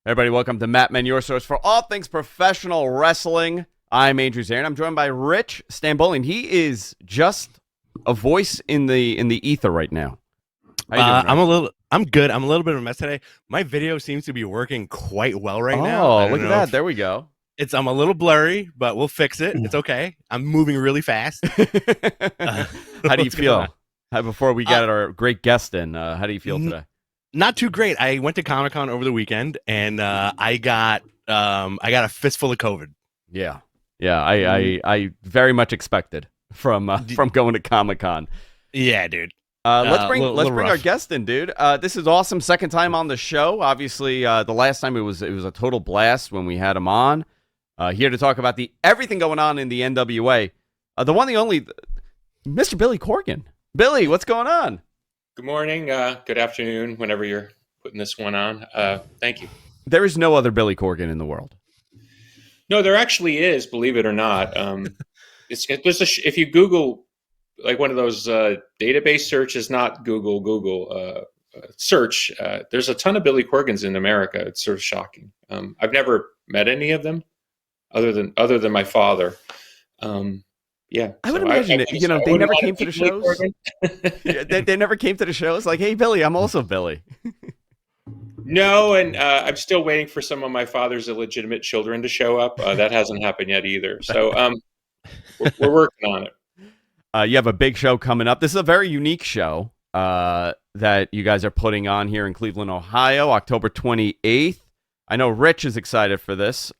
Everybody, welcome to Matt Men, your source for all things professional wrestling. I'm Andrew Zarin. I'm joined by Rich Stambolian. He is just a voice in the ether right now. How you doing, I'm good. I'm a little bit of a mess today. My video seems to be working quite well right now. Oh, look at that. There we go. I'm a little blurry, but we'll fix it. It's okay. I'm moving really fast. How do you feel? Before we get our great guest in, how do you feel today? Not too great. I went to Comic-Con over the weekend, and I got a fistful of COVID. Yeah. I very much expected from going to Comic-Con. Yeah, dude. Let's bring our guest in, dude. This is awesome. Second time on the show. Obviously, the last time it was a total blast when we had him on. Here to talk about everything going on in the NWA. The one, the only, Mr. Billy Corgan. Billy, what's going on? Good morning, good afternoon, whenever you're putting this one on. Thank you. There is no other Billy Corgan in the world. No, there actually is, believe it or not. If you Google, like one of those database searches, not Google search, there's a ton of Billy Corgans in America. It's sort of shocking. I've never met any of them other than my father. Yeah, I would imagine they never came to the shows. They never came to the shows. Like, hey, Billy, I'm also Billy. No, and I'm still waiting for some of my father's illegitimate children to show up. That hasn't happened yet either. So we're working on it. You have a big show coming up. This is a very unique show that you guys are putting on here in Cleveland, Ohio, October 28th. I know Rich is excited for this.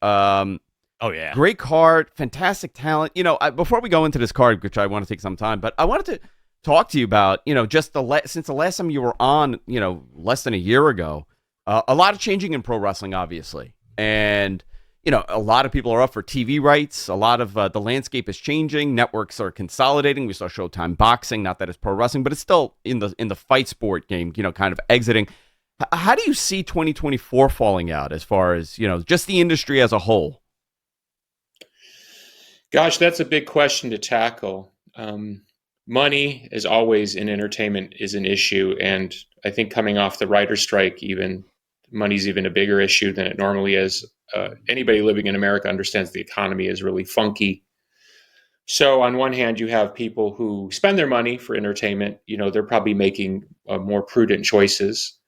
Oh, yeah. Great card, fantastic talent. Before we go into this card, which I want to take some time, but I wanted to talk to you about, just since the last time you were on, less than a year ago, a lot of changing in pro wrestling, obviously. And, a lot of people are up for TV rights. A lot of the landscape is changing. Networks are consolidating. We saw Showtime Boxing, not that it's pro wrestling, but it's still in the fight sport game, kind of exiting. How do you see 2024 falling out as far as, just the industry as a whole? Gosh, that's a big question to tackle. Money, as always in entertainment, is an issue. And I think coming off the writer's strike, money's even a bigger issue than it normally is. Anybody living in America understands the economy is really funky. So on one hand, you have people who spend their money for entertainment. They're probably making more prudent choices.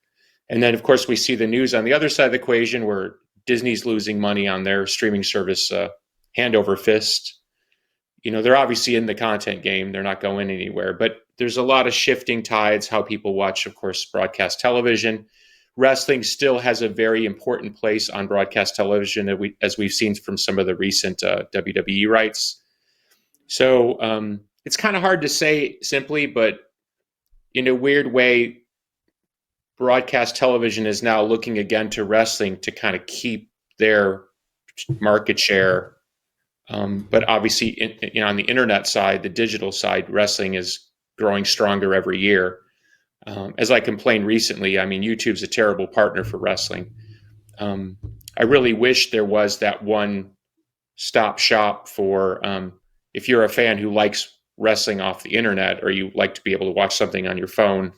And then, of course, we see the news on the other side of the equation where Disney's losing money on their streaming service hand over fist. They're obviously in the content game. They're not going anywhere. But there's a lot of shifting tides, how people watch, of course, broadcast television. Wrestling still has a very important place on broadcast television, as we've seen from some of the recent WWE rights. So it's kind of hard to say simply, but in a weird way, broadcast television is now looking again to wrestling to kind of keep their market share. But obviously, on the internet side, the digital side, wrestling is growing stronger every year. As I complained recently, YouTube's a terrible partner for wrestling. I really wish there was that one-stop shop for if you're a fan who likes wrestling off the internet, or you like to be able to watch something on your phone,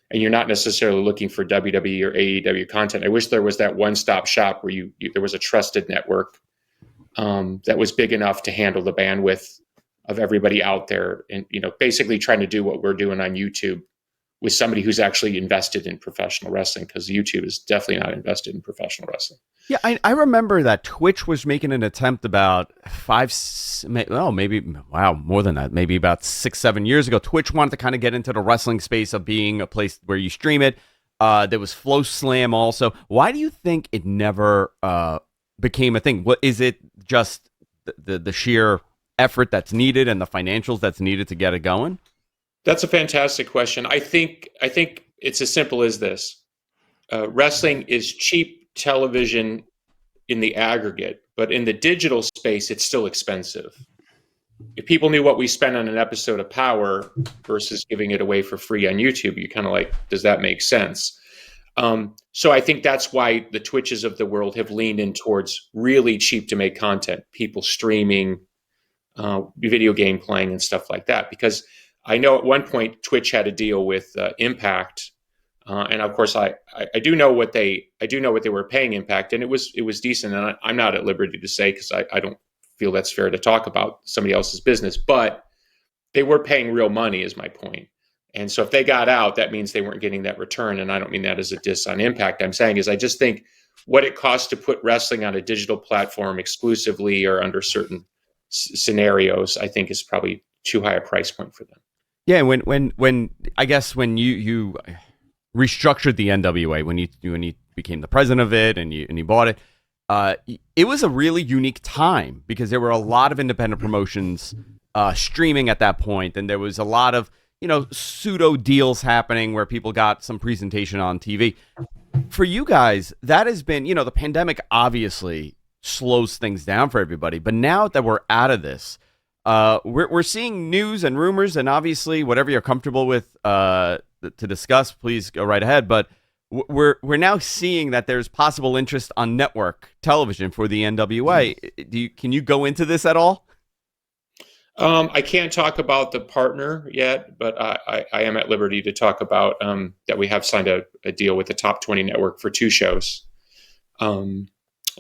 and you're not necessarily looking for WWE or AEW content. I wish there was that one-stop shop where there was a trusted network that was big enough to handle the bandwidth of everybody out there, and basically trying to do what we're doing on YouTube with somebody who's actually invested in professional wrestling, because YouTube is definitely not invested in professional wrestling. Yeah, I remember that Twitch was making an attempt about more than that, maybe about 6-7 years ago. Twitch wanted to kind of get into the wrestling space of being a place where you stream it. There was Flow Slam also. Why do you think it never became a thing? What is it? Just the sheer effort that's needed and the financials that's needed to get it going? That's a fantastic question. I think it's as simple as this. Wrestling is cheap television in the aggregate, but in the digital space, it's still expensive. If people knew what we spend on an episode of Power versus giving it away for free on YouTube, you're kind of like, does that make sense? So I think that's why the Twitches of the world have leaned in towards really cheap to make content, people streaming, video game playing and stuff like that. Because I know at one point Twitch had a deal with Impact And of course, I do know what they were paying Impact, and it was decent. And I'm not at liberty to say because I don't feel that's fair to talk about somebody else's business, but they were paying real money, is my point. And so if they got out, that means they weren't getting that return. And I don't mean that as a diss on Impact. I'm saying is I just think what it costs to put wrestling on a digital platform exclusively or under certain scenarios, I think is probably too high a price point for them. Yeah, when I guess when you restructured the NWA, when you became the president of it and you bought it, it was a really unique time because there were a lot of independent promotions streaming at that point, and there was a lot of pseudo deals happening where people got some presentation on TV. For you guys, that has been the pandemic obviously slows things down for everybody, but now that we're out of this, we're seeing news and rumors, and obviously whatever you're comfortable with to discuss, please go right ahead. But we're now seeing that there's possible interest on network television for the NWA. Can you go into this at all? I can't talk about the partner yet, but I am at liberty to talk about that we have signed a deal with the Top 20 network for 2 shows. And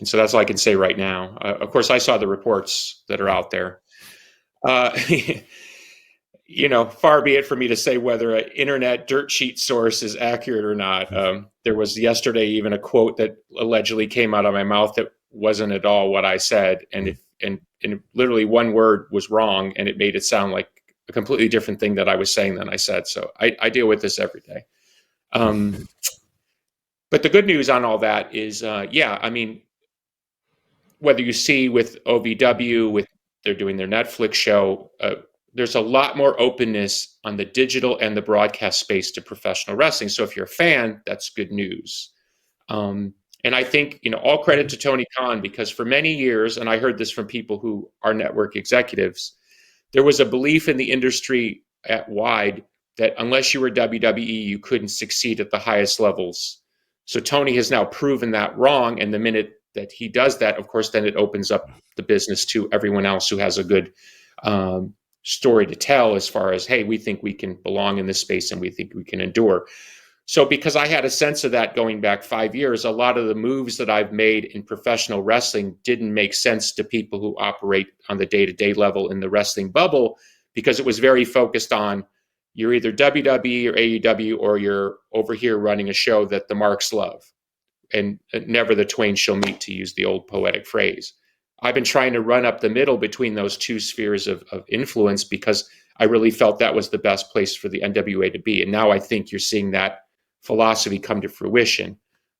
so that's all I can say right now. Of course, I saw the reports that are out there. Far be it for me to say whether an internet dirt sheet source is accurate or not. There was yesterday even a quote that allegedly came out of my mouth that wasn't at all what I said. And literally one word was wrong, and it made it sound like a completely different thing that I was saying than I said. So I deal with this every day. But the good news on all that is, whether you see with OVW, they're doing their Netflix show, there's a lot more openness on the digital and the broadcast space to professional wrestling. So if you're a fan, that's good news. And I think, all credit to Tony Khan, because for many years, and I heard this from people who are network executives, there was a belief in the industry at wide that unless you were WWE, you couldn't succeed at the highest levels. So Tony has now proven that wrong. And the minute that he does that, of course, then it opens up the business to everyone else who has a good story to tell as far as, hey, we think we can belong in this space and we think we can endure. So because I had a sense of that going back 5 years, a lot of the moves that I've made in professional wrestling didn't make sense to people who operate on the day-to-day level in the wrestling bubble, because it was very focused on you're either WWE or AEW or you're over here running a show that the marks love. And never the twain shall meet, to use the old poetic phrase. I've been trying to run up the middle between those two spheres of influence because I really felt that was the best place for the NWA to be. And now I think you're seeing that philosophy come to fruition.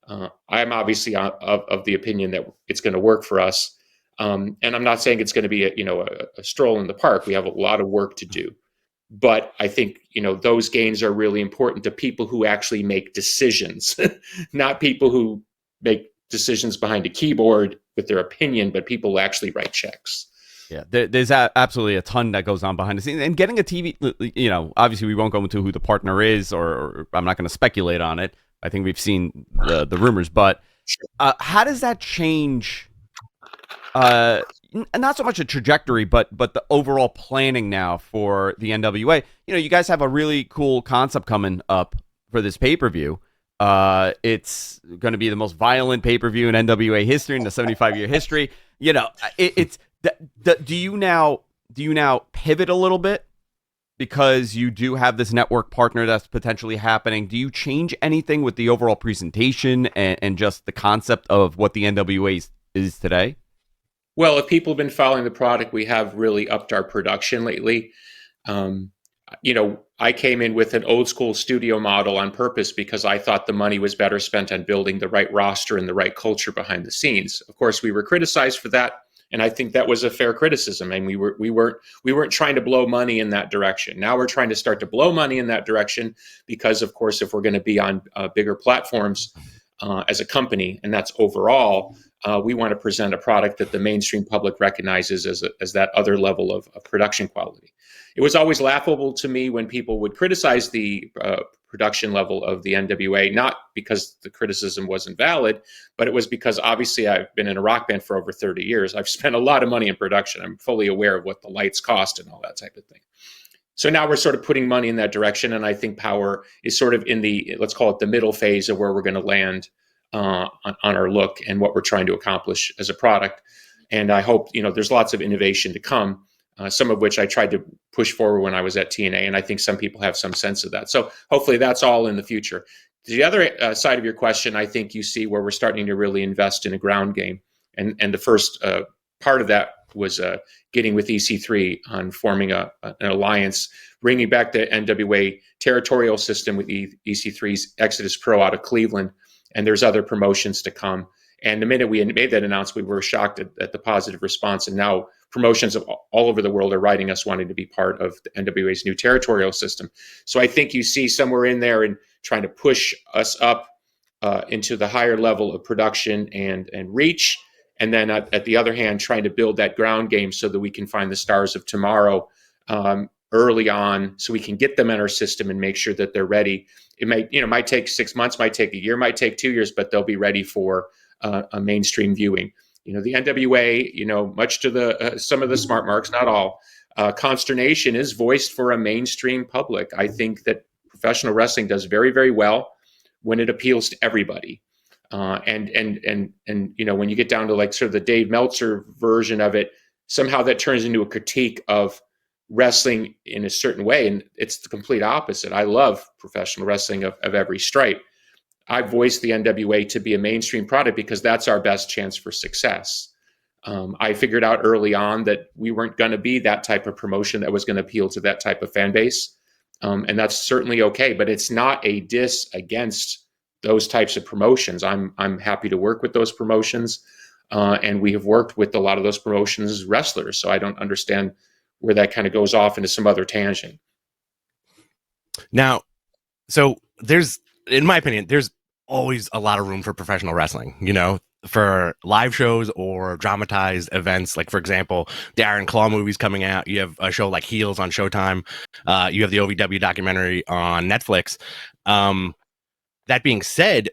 I'm obviously of the opinion that it's going to work for us. And I'm not saying it's going to be a stroll in the park. We have a lot of work to do. But I think, those gains are really important to people who actually make decisions, not people who make decisions behind a keyboard with their opinion, but people who actually write checks. Yeah, there's absolutely a ton that goes on behind the scenes. And getting a TV, obviously we won't go into who the partner is, or I'm not going to speculate on it. I think we've seen the rumors. But how does that change, not so much a trajectory, but the overall planning now for the NWA? You guys have a really cool concept coming up for this pay-per-view. It's going to be the most violent pay-per-view in NWA history, in the 75-year history. Do you now pivot a little bit because you do have this network partner that's potentially happening? Do you change anything with the overall presentation and just the concept of what the NWA is today? Well, if people have been following the product, we have really upped our production lately. I came in with an old school studio model on purpose because I thought the money was better spent on building the right roster and the right culture behind the scenes. Of course, we were criticized for that, and I think that was a fair criticism. And we weren't trying to blow money in that direction. Now we're trying to start to blow money in that direction because, of course, if we're going to be on bigger platforms as a company, and that's overall, we want to present a product that the mainstream public recognizes as that other level of production quality. It was always laughable to me when people would criticize the production level of the NWA, not because the criticism wasn't valid, but it was because obviously I've been in a rock band for over 30 years. I've spent a lot of money in production. I'm fully aware of what the lights cost and all that type of thing. So now we're sort of putting money in that direction, and I think Power is sort of in the, let's call it the middle phase of where we're going to land on our look and what we're trying to accomplish as a product. And I hope, there's lots of innovation to come, some of which I tried to push forward when I was at TNA, and I think some people have some sense of that. So hopefully that's all in the future. The other side of your question, I think you see where we're starting to really invest in a ground game. And the first part of that was getting with EC3 on forming an alliance, bringing back the NWA territorial system with EC3's Exodus Pro out of Cleveland. And there's other promotions to come. And the minute we made that announcement, we were shocked at the positive response. And now promotions all over the world are writing us wanting to be part of the NWA's new territorial system. So I think you see somewhere in there and trying to push us up into the higher level of production and reach. And then at the other hand, trying to build that ground game so that we can find the stars of tomorrow early on, so we can get them in our system and make sure that they're ready. It might take 6 months, might take a year, might take 2 years, but they'll be ready for a mainstream viewing. The NWA, much to the some of the smart marks, not all, consternation is voiced for a mainstream public. I think that professional wrestling does very, very well when it appeals to everybody. And when you get down to like sort of the Dave Meltzer version of it, somehow that turns into a critique of wrestling in a certain way. And it's the complete opposite. I love professional wrestling of every stripe. I voiced the NWA to be a mainstream product because that's our best chance for success. I figured out early on that we weren't going to be that type of promotion that was going to appeal to that type of fan base. And that's certainly okay, but it's not a diss against those types of promotions. I'm happy to work with those promotions. And we have worked with a lot of those promotions as wrestlers. So I don't understand where that kind of goes off into some other tangent. Now, so in my opinion, there's always a lot of room for professional wrestling, for live shows or dramatized events. Like, for example, the Iron Claw movie's coming out. You have a show like Heels on Showtime. You have the OVW documentary on Netflix. That being said,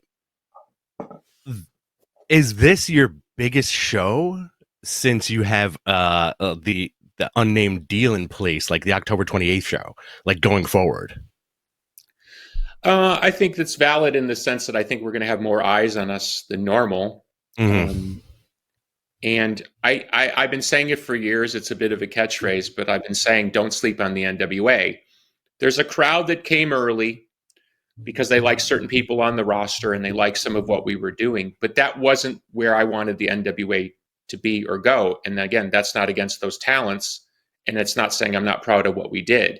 is this your biggest show since you have the unnamed deal in place, like the October 28th show, like going forward? I think that's valid in the sense that I think we're going to have more eyes on us than normal. Mm-hmm. And I've been saying it for years. It's a bit of a catchphrase, but I've been saying, don't sleep on the NWA. There's a crowd that came early because they like certain people on the roster and they like some of what we were doing. But that wasn't where I wanted the NWA to be or go. And again, that's not against those talents. And it's not saying I'm not proud of what we did.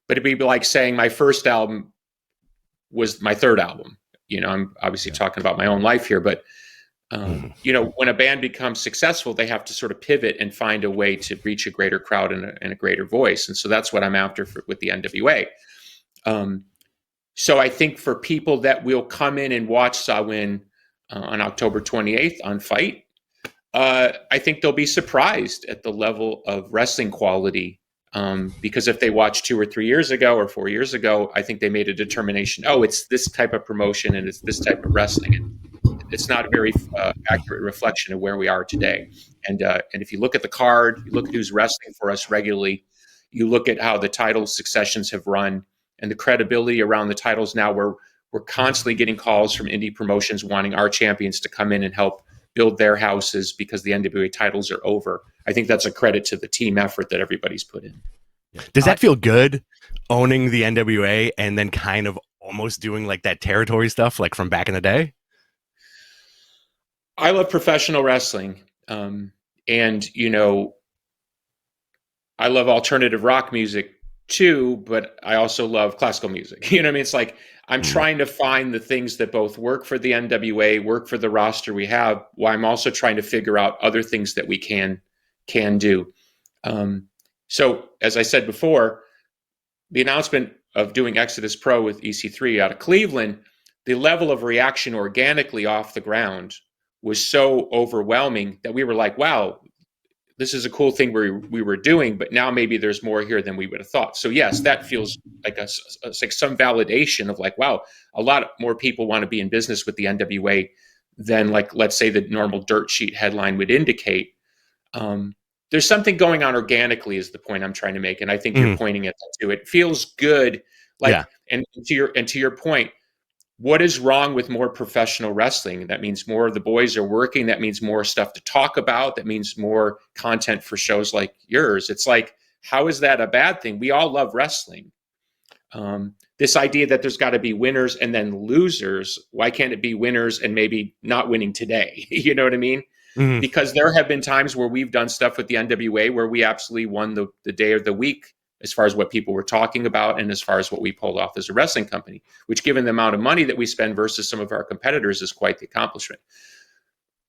But it'd be like saying my first album was my third album. I'm obviously talking about my own life here, but when a band becomes successful, they have to sort of pivot and find a way to reach a greater crowd and a greater voice. And so that's what I'm after with the NWA. So I think for people that will come in and watch Samhain on October 28th on Fight, I think they'll be surprised at the level of wrestling quality. Because if they watched 2 or 3 years ago or 4 years ago, I think they made a determination, it's this type of promotion and it's this type of wrestling. And it's not a very accurate reflection of where we are today. And if you look at the card, you look at who's wrestling for us regularly, you look at how the title successions have run and the credibility around the titles now, where we're constantly getting calls from indie promotions wanting our champions to come in and help build their houses because the NWA titles are over. I think that's a credit to the team effort that everybody's put in. Does that feel good, owning the NWA and then kind of almost doing like that territory stuff like from back in the day? I love professional wrestling. And, I love alternative rock music too, but I also love classical music. It's like I'm trying to find the things that both work for the NWA, work for the roster we have, while I'm also trying to figure out other things that we can do. So as I said before, the announcement of doing Exodus Pro with EC3 out of Cleveland, the level of reaction organically off the ground was so overwhelming that we were like, wow, this is a cool thing we were doing, but now maybe there's more here than we would have thought. So yes, that feels like like some validation of like, wow, a lot more people want to be in business with the NWA than like, let's say the normal dirt sheet headline would indicate. there's something going on organically is the point I'm trying to make. And I think you're pointing at that too. It feels good. Like, and to your point, what is wrong with more professional wrestling? That means more of the boys are working. That means more stuff to talk about. That means more content for shows like yours. It's like, how is that a bad thing? We all love wrestling. This idea that there's got to be winners and then losers. Why can't it be winners and maybe not winning today? You know what I mean? Mm-hmm. Because there have been times where we've done stuff with the NWA where we absolutely won the day of the week as far as what people were talking about and as far as what we pulled off as a wrestling company, which given the amount of money that we spend versus some of our competitors is quite the accomplishment.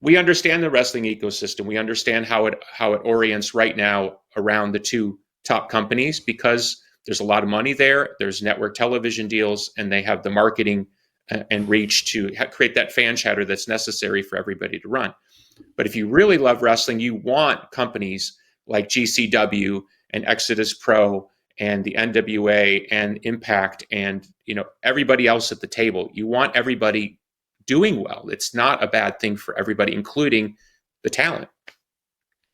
We understand the wrestling ecosystem. We understand how it orients right now around the two top companies because there's a lot of money there. There's network television deals, and they have the marketing and reach to create that fan chatter that's necessary for everybody to run. But if you really love wrestling, you want companies like GCW and Exodus Pro and the NWA and Impact and everybody else at the table. You want everybody doing well. It's not a bad thing for everybody, including the talent.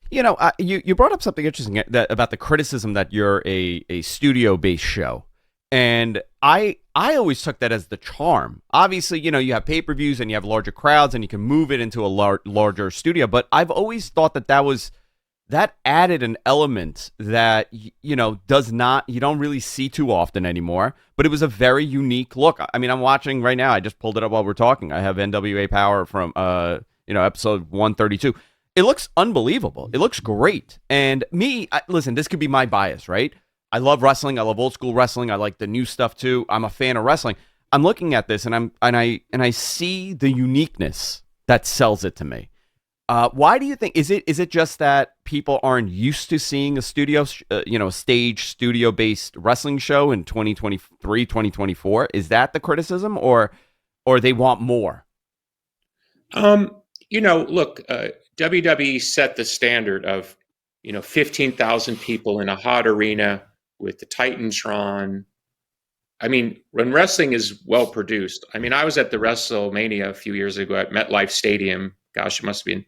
You brought up something interesting about the criticism that you're a studio-based show. And I always took that as the charm. Obviously, you have pay-per-views and you have larger crowds and you can move it into a larger studio. But I've always thought that added an element that, you don't really see too often anymore. But it was a very unique look. I mean, I'm watching right now. I just pulled it up while we're talking. I have NWA Power from, episode 132. It looks unbelievable. It looks great. And listen, this could be my bias, right? I love wrestling. I love old school wrestling. I like the new stuff too. I'm a fan of wrestling. I'm looking at this and I see the uniqueness that sells it to me. Why do you think is it just that people aren't used to seeing a stage studio based wrestling show in 2023, 2024? Is that the criticism or they want more? Look, WWE set the standard of, 15,000 people in a hot arena with the Titantron. I mean, when wrestling is well produced, I mean, I was at the WrestleMania a few years ago at MetLife Stadium. Gosh, it must have been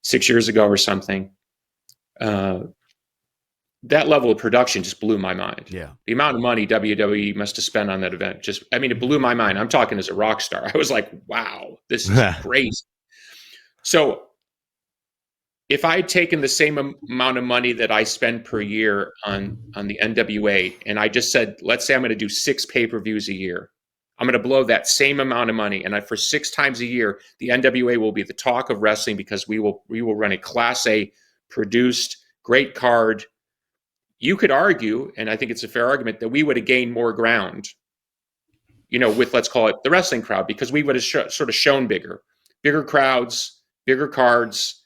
6 years ago or something. That level of production just blew my mind. Yeah. The amount of money WWE must have spent on that event. It blew my mind. I'm talking as a rock star. I was like, wow, this is crazy. So if I had taken the same amount of money that I spend per year on the NWA, and I just said, let's say I'm going to do 6 pay-per-views a year, I'm going to blow that same amount of money. And for 6 times a year, the NWA will be the talk of wrestling because we will run a Class A produced, great card. You could argue, and I think it's a fair argument, that we would have gained more ground, with, let's call it the wrestling crowd, because we would have sort of shown bigger crowds, bigger cards.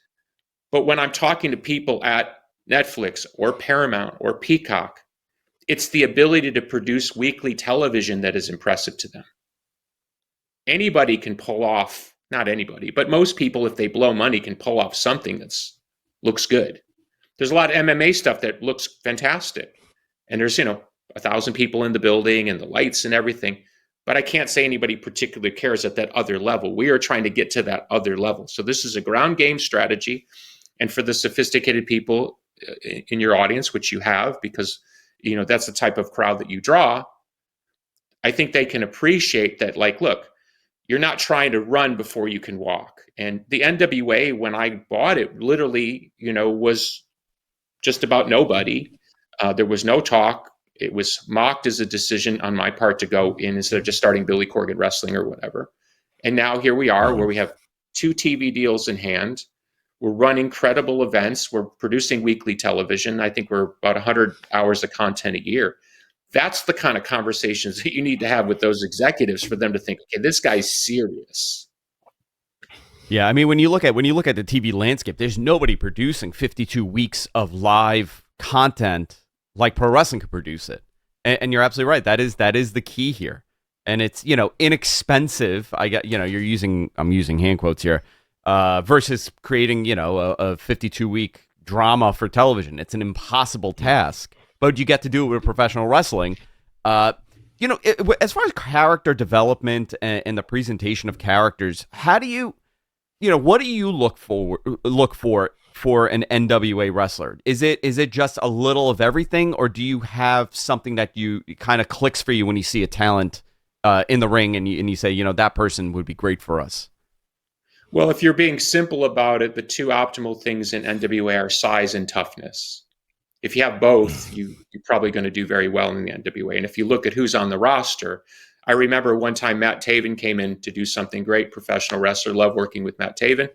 But when I'm talking to people at Netflix or Paramount or Peacock, it's the ability to produce weekly television that is impressive to them. Anybody can pull off, not anybody, but most people, if they blow money, can pull off something that looks good. There's a lot of MMA stuff that looks fantastic. And there's, 1,000 people in the building and the lights and everything. But I can't say anybody particularly cares at that other level. We are trying to get to that other level. So this is a ground game strategy. And for the sophisticated people in your audience, which you have, because, that's the type of crowd that you draw, I think they can appreciate that, like, look, you're not trying to run before you can walk. And the NWA, when I bought it, literally, was just about nobody. There was no talk. It was mocked as a decision on my part to go in instead of just starting Billy Corgan Wrestling or whatever. And now here we are where we have 2 TV deals in hand. We're running credible events. We're producing weekly television. I think we're about 100 hours of content a year. That's the kind of conversations that you need to have with those executives for them to think, okay, this guy's serious. Yeah, I mean, when you look at the TV landscape, there's nobody producing 52 weeks of live content like pro wrestling could produce it. And you're absolutely right. That is the key here. And it's, inexpensive. I'm using hand quotes here. Versus creating, a 52-week drama for television. It's an impossible task, but you get to do it with professional wrestling. As far as character development and the presentation of characters, how do you what do you look for an NWA wrestler? Is it just a little of everything, or do you have something that you kind of clicks for you when you see a talent in the ring and you say, that person would be great for us? Well, if you're being simple about it, the two optimal things in NWA are size and toughness. If you have both, you're probably going to do very well in the NWA. And if you look at who's on the roster, I remember one time Matt Taven came in to do something great, professional wrestler, love working with Matt Taven.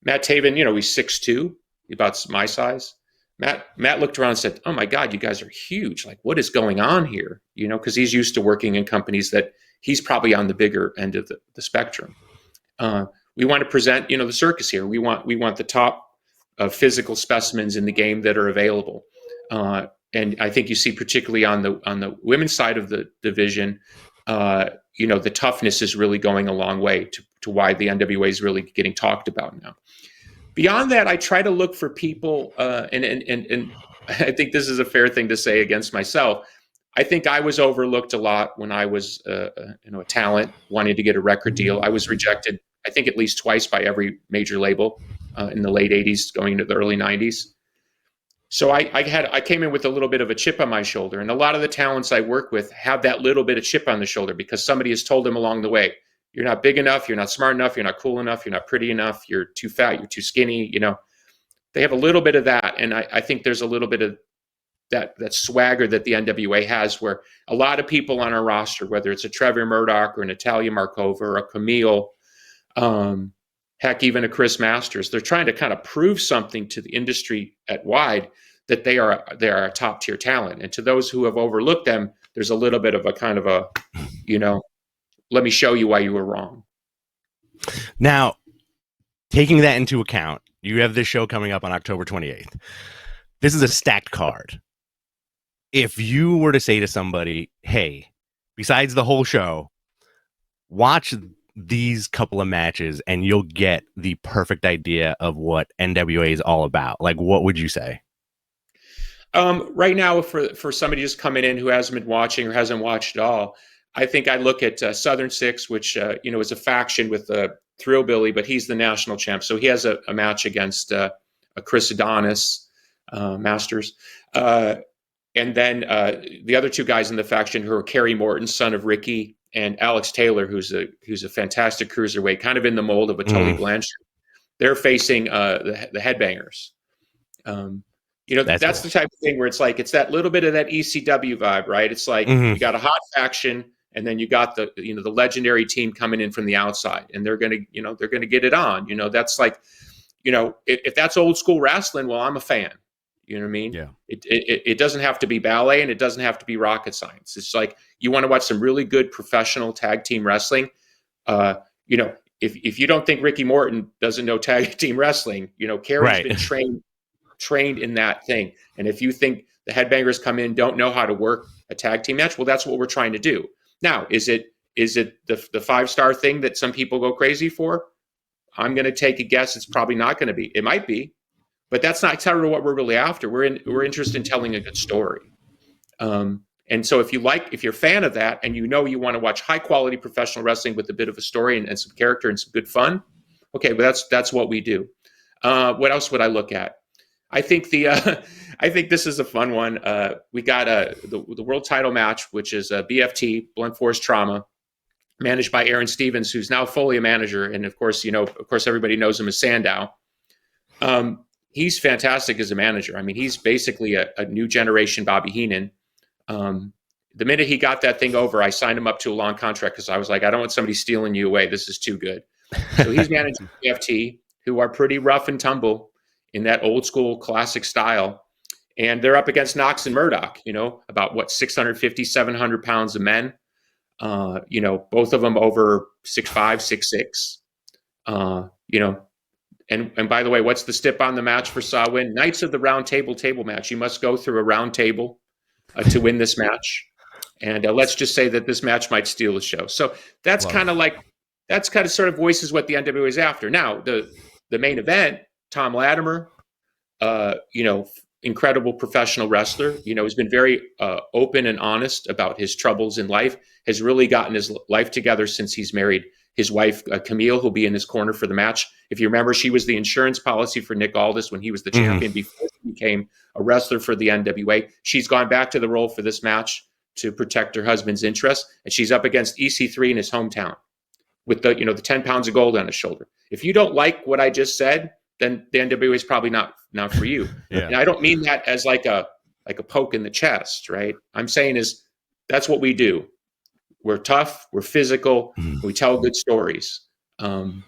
Matt Taven, he's 6'2", about my size. Matt looked around and said, "Oh my God, you guys are huge. Like, what is going on here?" Because he's used to working in companies that he's probably on the bigger end of the spectrum. We want to present, the circus here. We want the top physical specimens in the game that are available. And I think you see particularly on the women's side of the division, the toughness is really going a long way to why the NWA is really getting talked about now. Beyond that, I try to look for people, and I think this is a fair thing to say against myself. I think I was overlooked a lot when I was, a talent wanting to get a record deal. I was rejected, I think, at least twice by every major label in the late 80s going into the early 90s. So I came in with a little bit of a chip on my shoulder, and a lot of the talents I work with have that little bit of chip on the shoulder because somebody has told them along the way, "You're not big enough, you're not smart enough, you're not cool enough, you're not pretty enough, you're too fat, you're too skinny." They have a little bit of that, and I think there's a little bit of that swagger that the NWA has, where a lot of people on our roster, whether it's a Trevor Murdoch or an Natalia Markova or a Camille, heck, even a Chris Masters, they're trying to kind of prove something to the industry at wide that they are a top tier talent. And to those who have overlooked them, there's a little bit of a kind of a, let me show you why you were wrong. Now, taking that into account, you have this show coming up on October 28th. This is a stacked card. If you were to say to somebody, "Hey, besides the whole show, watch these couple of matches and you'll get the perfect idea of what NWA is all about," like, what would you say? Right now, for somebody just coming in who hasn't been watching or hasn't watched at all, I think I look at Southern Six, which is a faction with Thrill Billy, but he's the national champ, so he has a match against a Chris Adonis Masters, and then the other two guys in the faction who are Kerry Morton, son of Ricky, and Alex Taylor, who's a fantastic cruiserweight, kind of in the mold of a Tully Blanchard. They're facing the Headbangers. That's the type of thing where it's like, it's that little bit of that ECW vibe, right? It's like you got a hot faction, and then you got the legendary team coming in from the outside, and they're gonna get it on. That's like, if that's old school wrestling, well, I'm a fan. You know what I mean? Yeah. It doesn't have to be ballet, and it doesn't have to be rocket science. It's like, you want to watch some really good professional tag team wrestling. If you don't think Ricky Morton doesn't know tag team wrestling, Kerry's been trained in that thing. And if you think the Headbangers come in, don't know how to work a tag team match, well, that's what we're trying to do. Now, is it the 5-star thing that some people go crazy for? I'm going to take a guess. It's probably not going to be. It might be. But that's not exactly what we're really after. We're interested in telling a good story. And so if you're a fan of that, and you want to watch high quality professional wrestling with a bit of a story and some character and some good fun, okay, but that's what we do. What else would I look at? I think I think this is a fun one. We got the world title match, which is BFT, Blunt Force Trauma, managed by Aaron Stevens, who's now fully a manager, and of course everybody knows him as Sandow. He's fantastic as a manager. I mean, he's basically a new generation Bobby Heenan. The minute he got that thing over, I signed him up to a long contract because I was like, I don't want somebody stealing you away. This is too good. So he's managing BFT, who are pretty rough and tumble in that old school classic style. And they're up against Knox and Murdoch, about 650, 700 pounds of men. Both of them over 6'5", 6'6". And by the way, what's the stip on the match for Sawin? Knights of the Round Table match. You must go through a round table to win this match. And let's just say that this match might steal the show. So that's kind of sort of voices what the NWA is after. Now, the main event, Tom Latimer, incredible professional wrestler, has been very open and honest about his troubles in life, has really gotten his life together since he's married His wife, Camille, who'll be in his corner for the match. If you remember, she was the insurance policy for Nick Aldis when he was the champion before he became a wrestler for the NWA. She's gone back to the role for this match to protect her husband's interests, and she's up against EC3 in his hometown with the 10 pounds of gold on his shoulder. If you don't like what I just said, then the NWA is probably not for you. Yeah. And I don't mean that as like a poke in the chest, right? I'm saying that's what we do. We're tough, we're physical, we tell good stories. And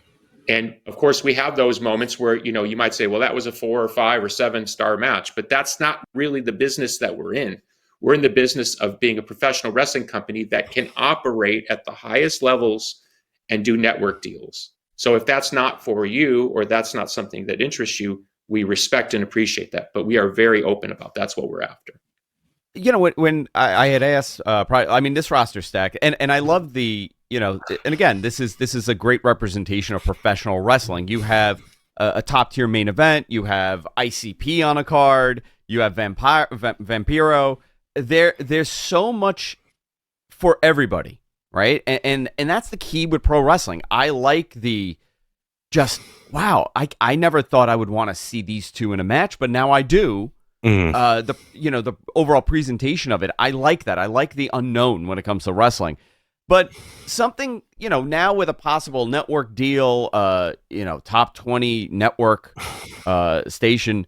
of course, we have those moments where, you might say, well, that was a 4 or 5 or 7 star match, but that's not really the business that we're in. We're in the business of being a professional wrestling company that can operate at the highest levels and do network deals. So if that's not for you, or that's not something that interests you, we respect and appreciate that. But we are very open about that's what we're after. When I had asked, this roster stack, and I love the, and again, this is a great representation of professional wrestling. You have a top tier main event, you have ICP on a card, you have Vampiro. There's so much for everybody, right? And that's the key with pro wrestling. I like I never thought I would want to see these two in a match, but now I do. The overall presentation of it, I like that. I like the unknown when it comes to wrestling. But something, now with a possible network deal, top 20 network station,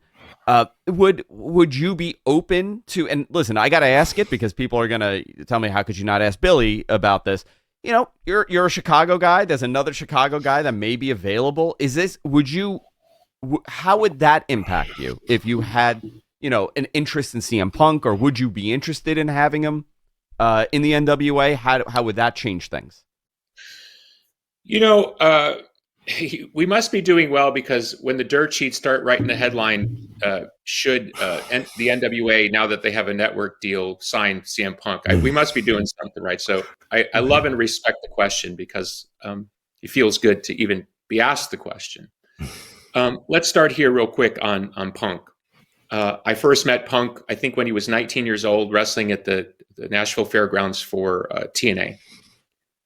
would you be open to, and listen, I got to ask it because people are going to tell me, how could you not ask Billy about this? You're a Chicago guy. There's another Chicago guy that may be available. How would that impact you if you had, an interest in CM Punk, or would you be interested in having him in the NWA? How would that change things? We must be doing well, because when the dirt sheets start writing the headline, should the NWA, now that they have a network deal, sign CM Punk, we must be doing something right. So I love and respect the question, because it feels good to even be asked the question. Let's start here real quick on Punk. I first met Punk, I think, when he was 19 years old, wrestling at the Nashville Fairgrounds for TNA.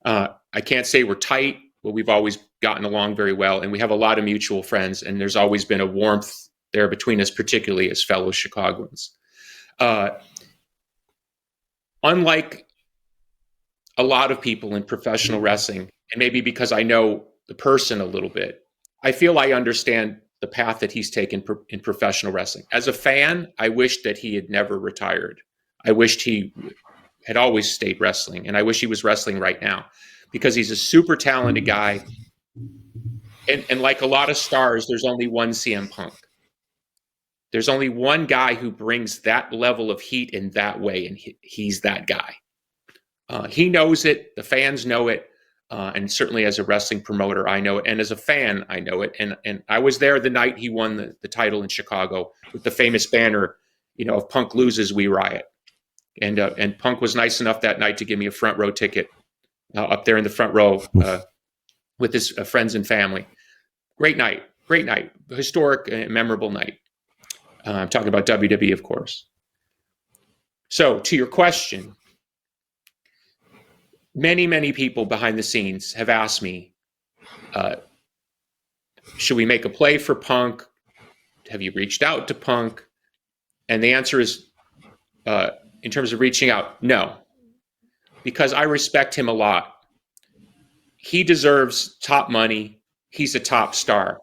I can't say we're tight, but we've always gotten along very well, and we have a lot of mutual friends, and there's always been a warmth there between us, particularly as fellow Chicagoans. Unlike a lot of people in professional wrestling, and maybe because I know the person a little bit, I feel I understand the path that he's taken in professional wrestling. As a fan, I wish that he had never retired. I wished he had always stayed wrestling, and I wish he was wrestling right now, because he's a super talented guy. And like a lot of stars, there's only one CM Punk. There's only one guy who brings that level of heat in that way, and he's that guy. He knows it. The fans know it. And certainly as a wrestling promoter, I know it. And as a fan, I know it. And I was there the night he won the title in Chicago with the famous banner, if Punk loses, we riot. And Punk was nice enough that night to give me a front row ticket up there in the front row with his friends and family. Great night, historic and memorable night. I'm talking about WWE, of course. So to your question, many, many people behind the scenes have asked me, should we make a play for Punk? Have you reached out to Punk? And the answer is, in terms of reaching out, no, because I respect him a lot. He deserves top money. He's a top star.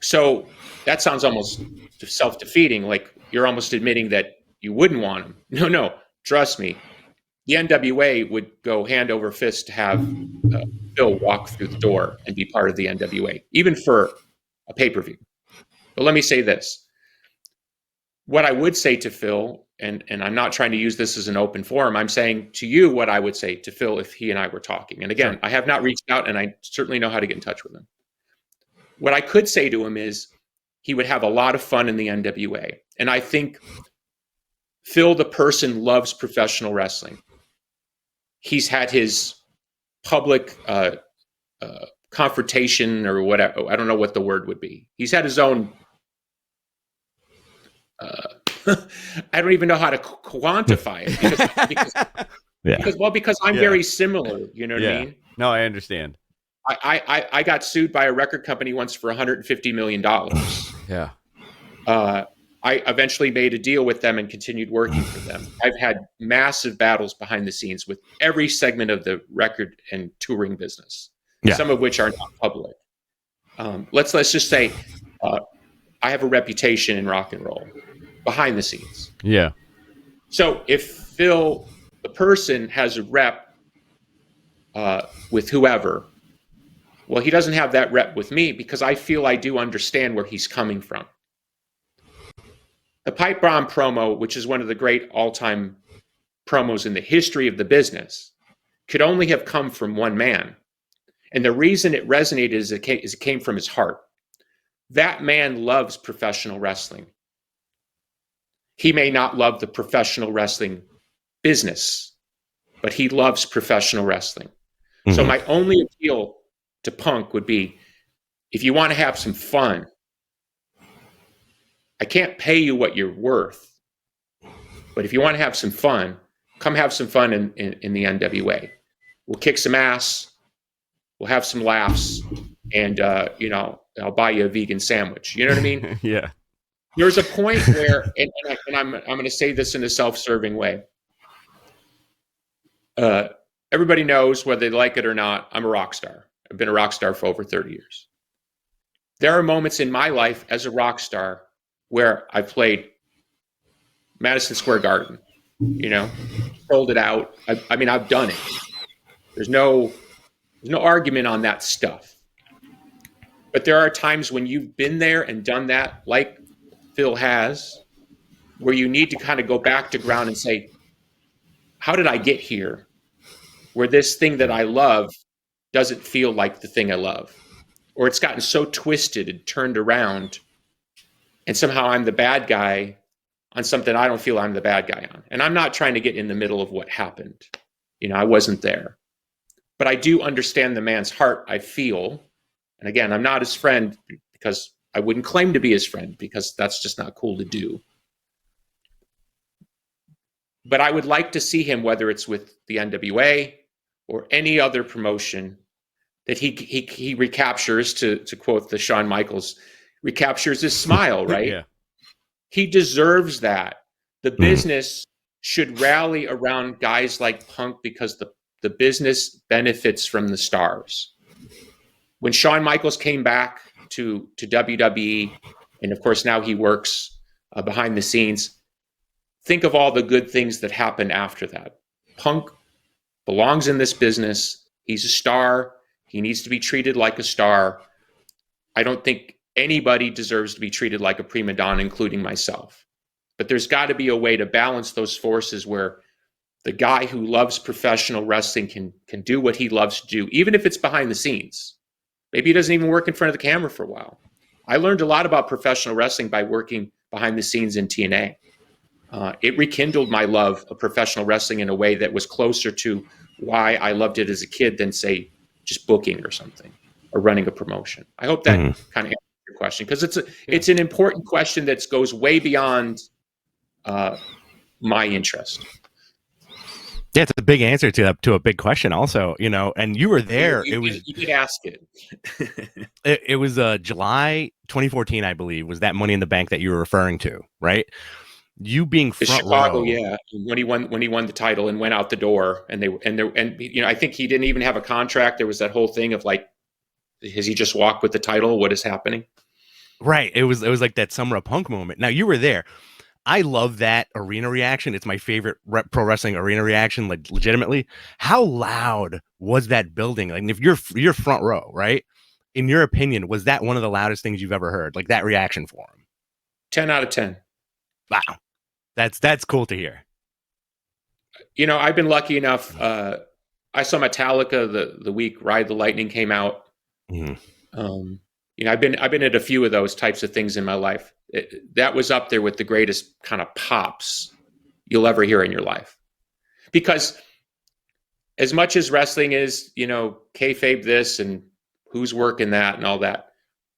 So that sounds almost self-defeating, like you're almost admitting that you wouldn't want him. No, trust me. The NWA would go hand over fist to have Phil walk through the door and be part of the NWA, even for a pay-per-view. But let me say this. What I would say to Phil, and I'm not trying to use this as an open forum, I'm saying to you what I would say to Phil if he and I were talking. And again, I have not reached out, and I certainly know how to get in touch with him. What I could say to him is he would have a lot of fun in the NWA. And I think Phil, the person, loves professional wrestling. He's had his public confrontation or whatever. I don't know what the word would be. He's had his own, I don't even know how to quantify it because I'm very similar. You know what I mean? No, I understand. I got sued by a record company once for $150 million. Yeah. I eventually made a deal with them and continued working for them. I've had massive battles behind the scenes with every segment of the record and touring business, some of which are not public. Let's just say I have a reputation in rock and roll behind the scenes. Yeah. So if Phil, the person, has a rep with whoever, well, he doesn't have that rep with me because I feel I do understand where he's coming from. The Pipe Bomb promo, which is one of the great all-time promos in the history of the business, could only have come from one man. And the reason it resonated is it came from his heart. That man loves professional wrestling. He may not love the professional wrestling business, but he loves professional wrestling. Mm-hmm. So my only appeal to Punk would be, if you want to have some fun, I can't pay you what you're worth, but if you want to have some fun, come have some fun in the NWA. We'll kick some ass, we'll have some laughs, and I'll buy you a vegan sandwich. You know what I mean? Yeah. There's a point where, and I'm going to say this in a self-serving way. Everybody knows, whether they like it or not, I'm a rock star. I've been a rock star for over 30 years. There are moments in my life as a rock star where I played Madison Square Garden, sold it out. I mean, I've done it. There's no argument on that stuff. But there are times when you've been there and done that, like Phil has, where you need to kind of go back to ground and say, how did I get here? Where this thing that I love doesn't feel like the thing I love. Or it's gotten so twisted and turned around, and somehow I'm the bad guy on something I don't feel I'm the bad guy on. And I'm not trying to get in the middle of what happened. I wasn't there. But I do understand the man's heart, I feel. And again, I'm not his friend because I wouldn't claim to be his friend, because that's just not cool to do. But I would like to see him, whether it's with the NWA or any other promotion, that he recaptures, to quote the Shawn Michaels, recaptures his smile, right? Yeah. He deserves that. The business should rally around guys like Punk because the business benefits from the stars. When Shawn Michaels came back to WWE, and of course now he works behind the scenes, think of all the good things that happened after that. Punk belongs in this business. He's a star. He needs to be treated like a star. I don't think anybody deserves to be treated like a prima donna, including myself. But there's got to be a way to balance those forces where the guy who loves professional wrestling can do what he loves to do, even if it's behind the scenes. Maybe he doesn't even work in front of the camera for a while. I learned a lot about professional wrestling by working behind the scenes in TNA. It rekindled my love of professional wrestling in a way that was closer to why I loved it as a kid than, say, just booking or something, or running a promotion. I hope that kind of answers your question, because it's an important question that goes way beyond my interest. Yeah, it's a big answer to a big question also, and you were there. You did ask it. It was July 2014, I believe, was that Money in the Bank that you were referring to, right? You being front Chicago, row. yeah, when he won the title and went out the door, and I think he didn't even have a contract. There was that whole thing of like, has he just walked with the title? What is happening? Right. It was like that Summer of Punk moment. Now, you were there. I love that arena reaction. It's my favorite pro wrestling arena reaction, like legitimately. How loud was that building? Like, if you're front row, right? In your opinion, was that one of the loudest things you've ever heard? Like that reaction for him? 10 out of 10. Wow. That's cool to hear. I've been lucky enough. I saw Metallica the week Ride the Lightning came out. Mm-hmm. I've been at a few of those types of things in my life. That was up there with the greatest kind of pops you'll ever hear in your life. Because as much as wrestling is, kayfabe this and who's working that and all that,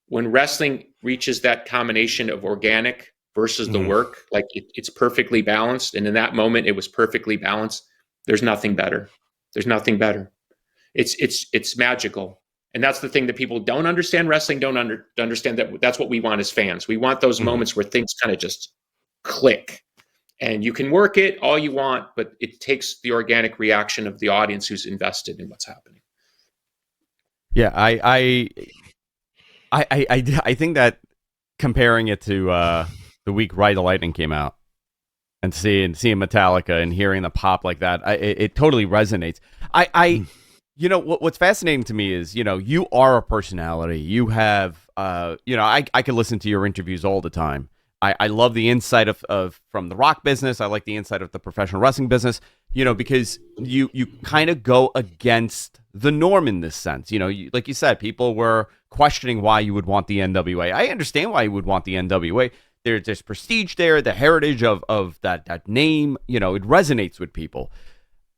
when wrestling reaches that combination of organic versus the work, like it's perfectly balanced, and in that moment it was perfectly balanced, there's nothing better. It's magical. And that's the thing that people don't understand wrestling, understand that that's what we want as fans. We want those moments where things kind of just click. And you can work it all you want, but it takes the organic reaction of the audience who's invested in what's happening. Yeah, I think that comparing it to the week Ride the Lightning came out and seeing Metallica and hearing the pop like that, it totally resonates. You know, what's fascinating to me is, you know, you are a personality. You have, you know, I could listen to your interviews all the time. I love the insight of from the rock business. I like the insight of the professional wrestling business, you know, because you kind of go against the norm in this sense. You know, like you said, people were questioning why you would want the NWA. I understand why you would want the NWA. There's prestige there, the heritage of that name, you know, it resonates with people.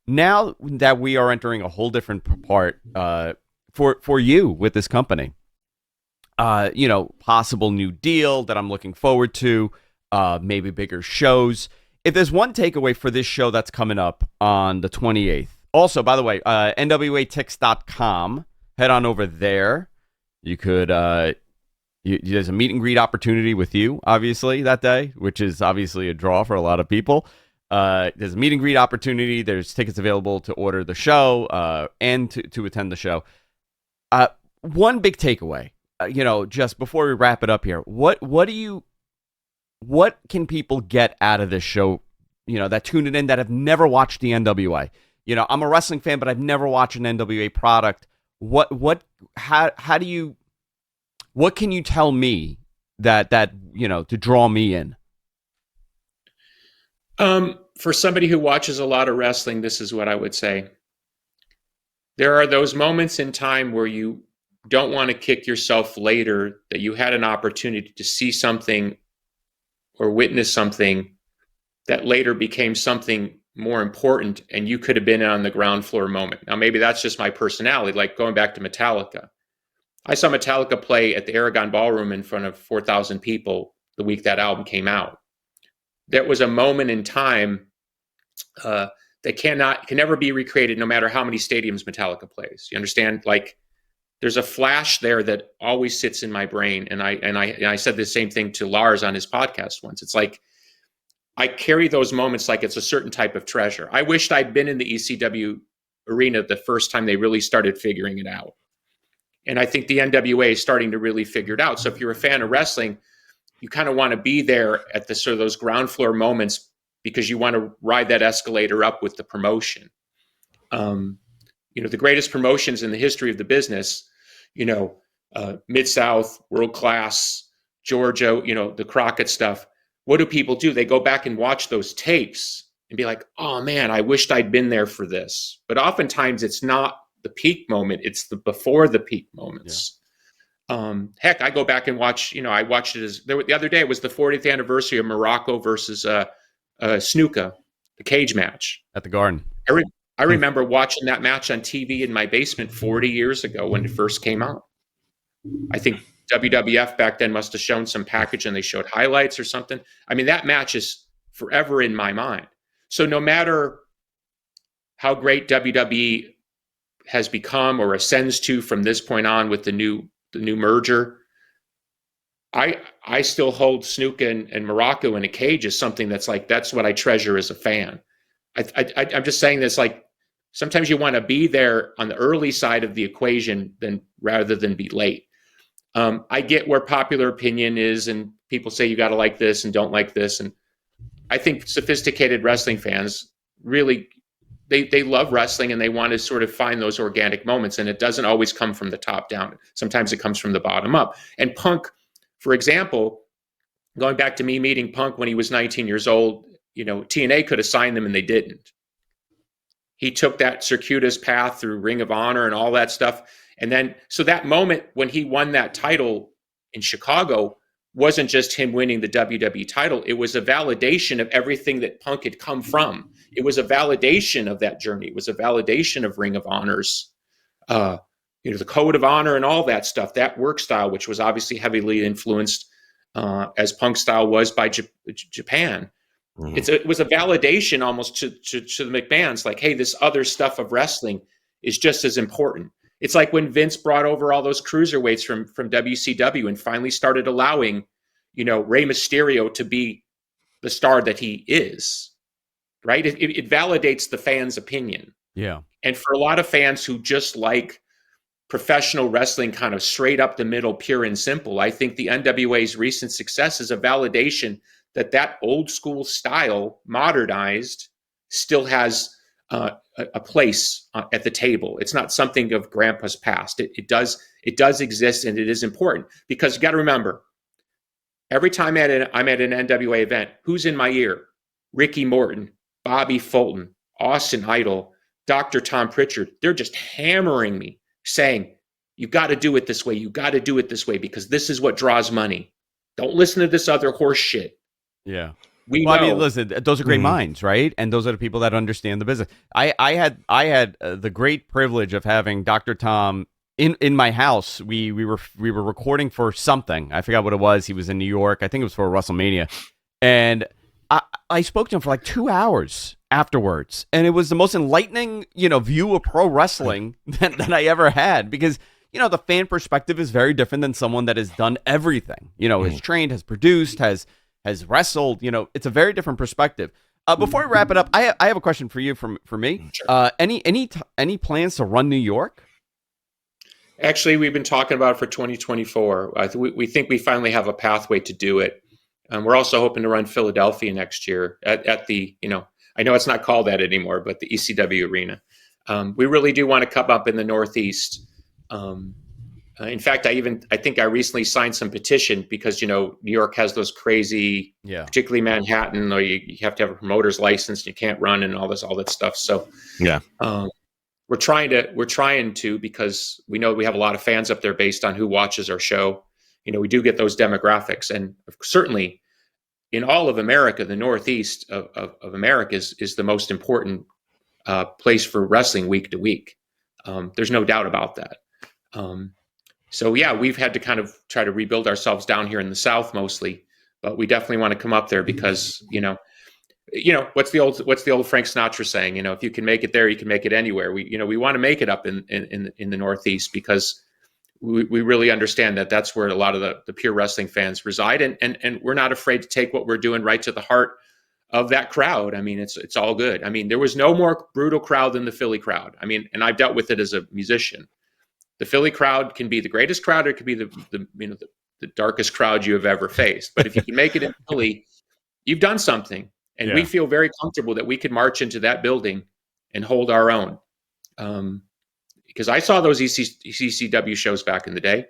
Now that we are entering a whole different part for you with this company, you know, possible new deal that I'm looking forward to, maybe bigger shows. If there's one takeaway for this show that's coming up on the 28th, also, by the way, nwatix.com, head on over there. You could, there's a meet and greet opportunity with you, obviously, that day, which is obviously a draw for a lot of people. There's a meet and greet opportunity. There's tickets available to order the show and to attend the show. One big takeaway, you know, just before we wrap it up here, what can people get out of this show, you know, that tune it in that have never watched the NWA? You know, I'm a wrestling fan, but I've never watched an NWA product. What can you tell me that you know, to draw me in? For somebody who watches a lot of wrestling, this is what I would say. There are those moments in time where you don't want to kick yourself later that you had an opportunity to see something or witness something that later became something more important, and you could have been on the ground floor moment. Now, maybe that's just my personality, like going back to Metallica. I saw Metallica play at the Aragon Ballroom in front of 4,000 people the week that album came out. That was a moment in time that can never be recreated, no matter how many stadiums Metallica plays. You understand? Like, there's a flash there that always sits in my brain. And I said the same thing to Lars on his podcast once. It's like, I carry those moments like it's a certain type of treasure. I wished I'd been in the ECW arena the first time they really started figuring it out. And I think the NWA is starting to really figure it out. So if you're a fan of wrestling, you kind of want to be there at the sort of those ground floor moments because you want to ride that escalator up with the promotion. You know, the greatest promotions in the history of the business, you know, Mid-South, World Class, Georgia, you know, the Crockett stuff. What do people do? They go back and watch those tapes and be like, oh man, I wished I'd been there for this. But oftentimes it's not the peak moment. It's the before the peak moments. Yeah. Heck, I go back and watch, you know, I watched it the other day, it was the 40th anniversary of Morocco versus Snuka, the cage match. At the Garden. I remember watching that match on TV in my basement 40 years ago when it first came out. I think WWF back then must have shown some package and they showed highlights or something. I mean, that match is forever in my mind. So no matter how great WWE has become or ascends to from this point on with the new merger, I still hold Snuka and Morocco in a cage as something that's like, that's what I treasure as a fan. I'm just saying this, like, sometimes you want to be there on the early side of the equation rather than be late. I get where popular opinion is, and people say you got to like this and don't like this. And I think sophisticated wrestling fans really, they love wrestling and they want to sort of find those organic moments. And it doesn't always come from the top down. Sometimes it comes from the bottom up. And Punk, for example, going back to me meeting Punk when he was 19 years old, you know, TNA could have signed him and they didn't. He took that circuitous path through Ring of Honor and all that stuff. And then, so that moment when he won that title in Chicago wasn't just him winning the WWE title. It was a validation of everything that Punk had come from. It was a validation of that journey. It was a validation of Ring of Honors, you know, the Code of Honor and all that stuff, that work style, which was obviously heavily influenced as Punk style was by Japan. Mm-hmm. It was a validation almost to the McMahons, like, hey, this other stuff of wrestling is just as important. It's like when Vince brought over all those cruiserweights from WCW and finally started allowing, Rey Mysterio to be the star that he is, right? It validates the fans' opinion. Yeah. And for a lot of fans who just like professional wrestling kind of straight up the middle, pure and simple, I think the NWA's recent success is a validation that old school style, modernized, still has a place at the table. It's not something of grandpa's past. It does exist, and it is important, because you got to remember, every time I'm at an NWA event, who's in my ear? Ricky Morton, Bobby Fulton, Austin Idol, Dr. Tom Pritchard. They're just hammering me, saying, you got to do it this way. You got to do it this way, because this is what draws money. Don't listen to this other horse shit. Yeah. Well, I mean, listen, those are great minds, right? And those are the people that understand the business. I had the great privilege of having Dr. Tom in my house. We were recording for something. I forgot what it was. He was in New York. I think it was for WrestleMania. And I spoke to him for like 2 hours afterwards. And it was the most enlightening, view of pro wrestling that I ever had, because, the fan perspective is very different than someone that has done everything, has trained, has produced, has wrestled. It's a very different perspective. Before we wrap it up, I have a question for you for me. Sure. Any plans to run New York? Actually, we've been talking about it for 2024. We think we finally have a pathway to do it. We're also hoping to run Philadelphia next year at the, I know it's not called that anymore, but the ECW Arena. We really do want to come up in the Northeast. In fact, I think I recently signed some petition because, New York has those crazy, particularly Manhattan, or you have to have a promoter's license and you can't run and all that stuff. So Yeah. we're trying to, because we know we have a lot of fans up there based on who watches our show. We do get those demographics, and certainly in all of America, the Northeast of America is the most important place for wrestling week to week. There's no doubt about that. So yeah, we've had to kind of try to rebuild ourselves down here in the South mostly, but we definitely want to come up there because, what's the old Frank Sinatra saying? If you can make it there, you can make it anywhere. We want to make it up in the Northeast, because we really understand that that's where a lot of the pure wrestling fans reside, and we're not afraid to take what we're doing right to the heart of that crowd. I mean, it's all good. I mean, there was no more brutal crowd than the Philly crowd. I mean, and I've dealt with it as a musician. The Philly crowd can be the greatest crowd, or it could be the darkest crowd you have ever faced. But if you can make it in Philly, you've done something. And we feel very comfortable that we could march into that building and hold our own. Because I saw those ECW shows back in the day.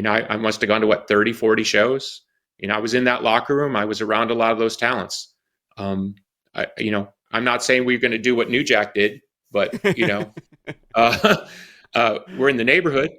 I must have gone to 30, 40 shows. I was in that locker room. I was around a lot of those talents. I'm not saying we're going to do what New Jack did, but we're in the neighborhood,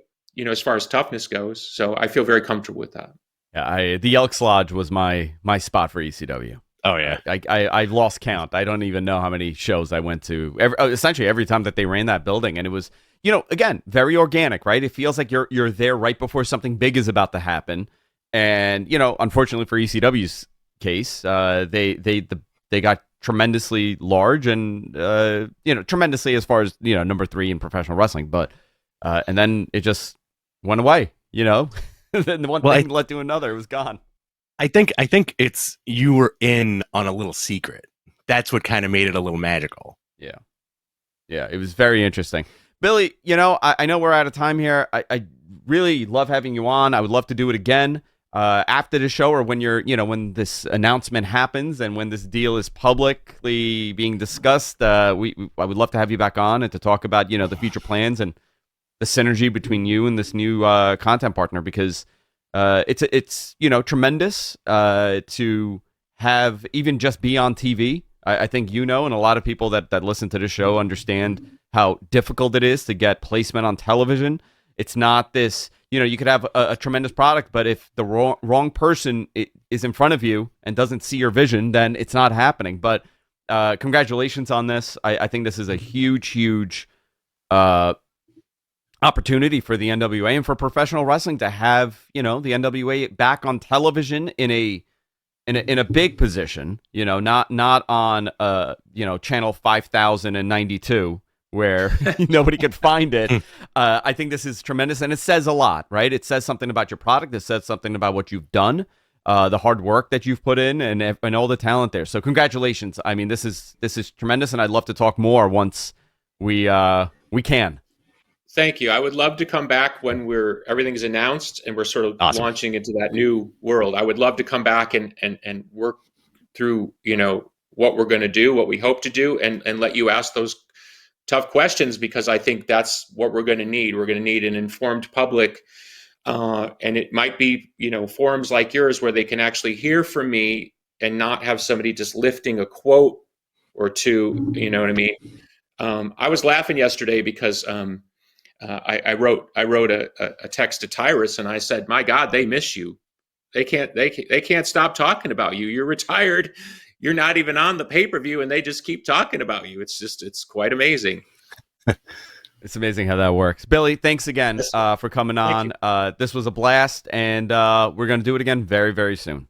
as far as toughness goes. So I feel very comfortable with that. Yeah, the Elks Lodge was my spot for ECW. Oh yeah, I've lost count. I don't even know how many shows I went to. Essentially every time that they ran that building, and it was, again, very organic, right? It feels like you're there right before something big is about to happen. And unfortunately for ECW's case, they got tremendously large, and tremendously as far as number 3 in professional wrestling, but and then it just went away. Then one thing led to another. It was gone. I think it's you were in on a little secret. That's what kind of made it a little magical. Yeah, it was very interesting. Billy, I know we're out of time here. I really love having you on. I would love to do it again after the show, or when when this announcement happens and when this deal is publicly being discussed. I would love to have you back on and to talk about the future plans and the synergy between you and this new content partner, because it's tremendous to have even just be on TV. I think and a lot of people that listen to the show understand how difficult it is to get placement on television. It's not this, you could have a tremendous product, but if the wrong person is in front of you and doesn't see your vision, then it's not happening. But congratulations on this. I think this is a huge opportunity for the NWA and for professional wrestling to have, the NWA back on television in a big position, not on channel 5092, where nobody could find it. I think this is tremendous, and it says a lot, right? It says something about your product. It says something about what you've done, the hard work that you've put in, and all the talent there. So congratulations. I mean, this is tremendous, and I'd love to talk more once we can. Thank you. I would love to come back when everything's announced and we're sort of Awesome. launching into that new world. I would love to come back and work through, what we're going to do, what we hope to do, and let you ask those tough questions, because I think that's what we're going to need. We're going to need an informed public. And it might be, forums like yours where they can actually hear from me and not have somebody just lifting a quote or two. You know what I mean? I was laughing yesterday because I wrote a text to Tyrus, and I said, "My God, they miss you. They can't stop talking about you. You're retired. You're not even on the pay-per-view, and they just keep talking about you. It's quite amazing." It's amazing how that works. Billy, thanks again for coming on. This was a blast, and we're going to do it again very, very soon.